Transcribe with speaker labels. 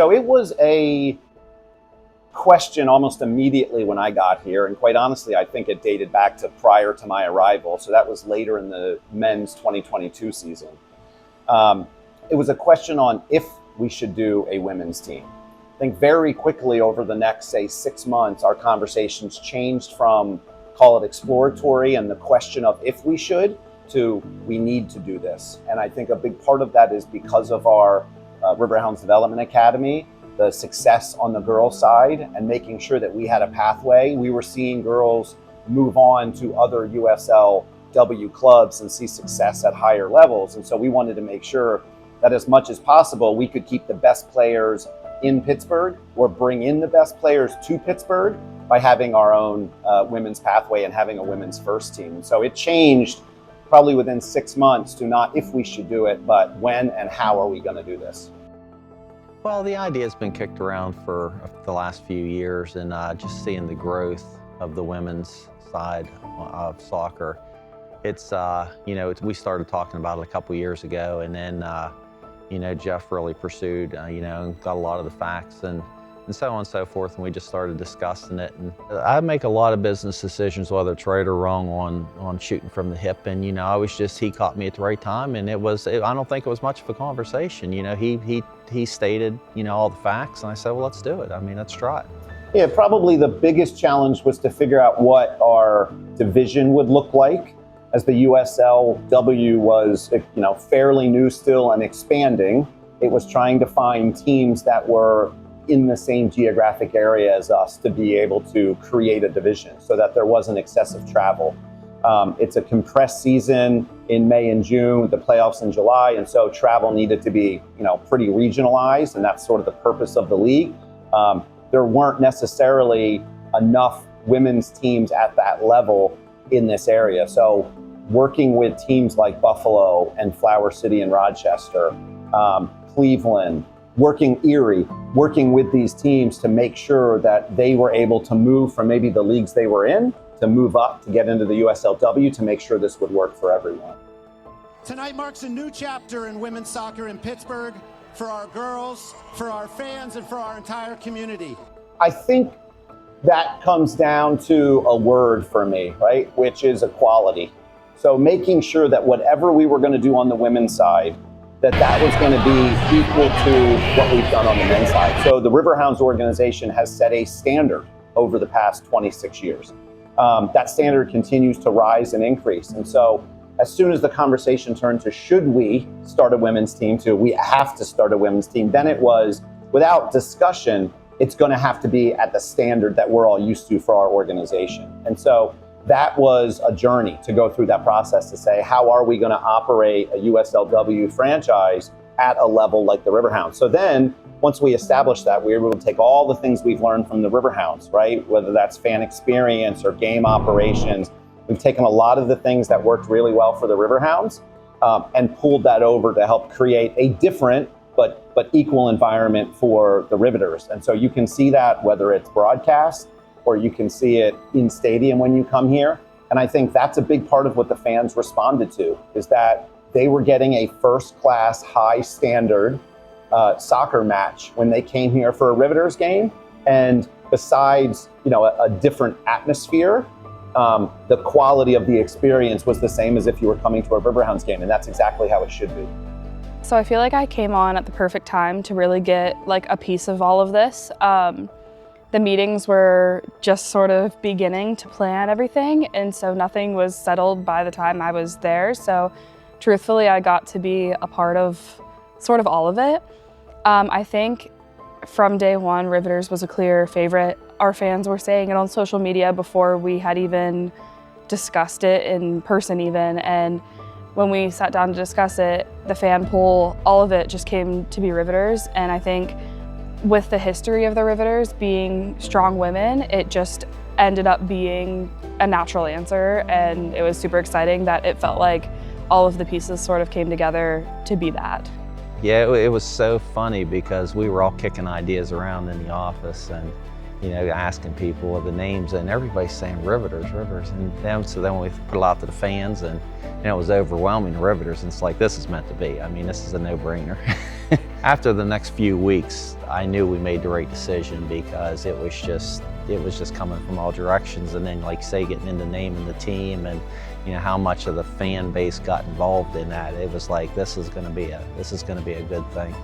Speaker 1: So it was a question almost immediately when I got here. And quite honestly, I think it dated back to prior to my arrival. So that was later in the men's 2022 season. It was a question on if we should do a women's team. I think very quickly over the next, say, 6 months, our conversations changed from, call it exploratory and the question of if we should, to we need to do this. And I think a big part of that is because of our Riverhounds Development Academy, the success on the girls' side, and making sure that we had a pathway. We were seeing girls move on to other USLW clubs and see success at higher levels. And so we wanted to make sure that as much as possible, we could keep the best players in Pittsburgh or bring in the best players to Pittsburgh by having our own women's pathway and having a women's first team. And so it changed probably within 6 months to not if we should do it, but when and how are we going to do this?
Speaker 2: Well, the idea has been kicked around for the last few years, and just seeing the growth of the women's side of soccer. It's, we started talking about it a couple years ago, and then, Jeff really pursued, and got a lot of the facts and so on and so forth, and we just started discussing it. And I make a lot of business decisions, whether it's right or wrong, on shooting from the hip. And he caught me at the right time, and I don't think it was much of a conversation. He stated, all the facts, and I said, well, let's do it. Let's try it.
Speaker 1: Yeah, probably the biggest challenge was to figure out what our division would look like, as the USLW was, fairly new still and expanding. It was trying to find teams that were in the same geographic area as us to be able to create a division so that there wasn't excessive travel. It's a compressed season in May and June, the playoffs in July, and so travel needed to be, pretty regionalized, and that's sort of the purpose of the league. There weren't necessarily enough women's teams at that level in this area. So working with teams like Buffalo and Flower City and Rochester, Cleveland, working with these teams to make sure that they were able to move from maybe the leagues they were in to move up to get into the USLW to make sure this would work for everyone.
Speaker 3: Tonight marks a new chapter in women's soccer in Pittsburgh for our girls, for our fans, and for our entire community.
Speaker 1: I think that comes down to a word for me, right? Which is equality. So making sure that whatever we were going to do on the women's side, that was going to be equal to what we've done on the men's side. So the Riverhounds organization has set a standard over the past 26 years. That standard continues to rise and increase. And so as soon as the conversation turned to should we start a women's team to we have to start a women's team, then it was without discussion, it's going to have to be at the standard that we're all used to for our organization. And so that was a journey to go through that process to say, how are we going to operate a USLW franchise at a level like the Riverhounds? So then, once we established that, we were able to take all the things we've learned from the Riverhounds, right? Whether that's fan experience or game operations. We've taken a lot of the things that worked really well for the Riverhounds and pulled that over to help create a different but equal environment for the Riveters. And so you can see that whether it's broadcast or you can see it in stadium when you come here. And I think that's a big part of what the fans responded to, is that they were getting a first-class, high-standard soccer match when they came here for a Riveters game. And besides, a different atmosphere, the quality of the experience was the same as if you were coming to a Riverhounds game, and that's exactly how it should be.
Speaker 4: So I feel like I came on at the perfect time to really get a piece of all of this. The meetings were just sort of beginning to plan everything, and so nothing was settled by the time I was there. So truthfully, I got to be a part of sort of all of it. I think from day one, Riveters was a clear favorite. Our fans were saying it on social media before we had even discussed it in person even. And when we sat down to discuss it, the fan poll, all of it just came to be Riveters. And I think with the history of the Riveters being strong women, it just ended up being a natural answer. And it was super exciting that it felt like all of the pieces sort of came together to be that.
Speaker 2: Yeah, it was so funny because we were all kicking ideas around in the office and asking people the names, and everybody's saying Riveters. And so then we put it out to the fans, and it was overwhelming, Riveters. And it's like, this is meant to be. This is a no-brainer. After the next few weeks, I knew we made the right decision because it was just coming from all directions. And then, like say, getting into naming the team and how much of the fan base got involved in that, it was like this is going to be a good thing.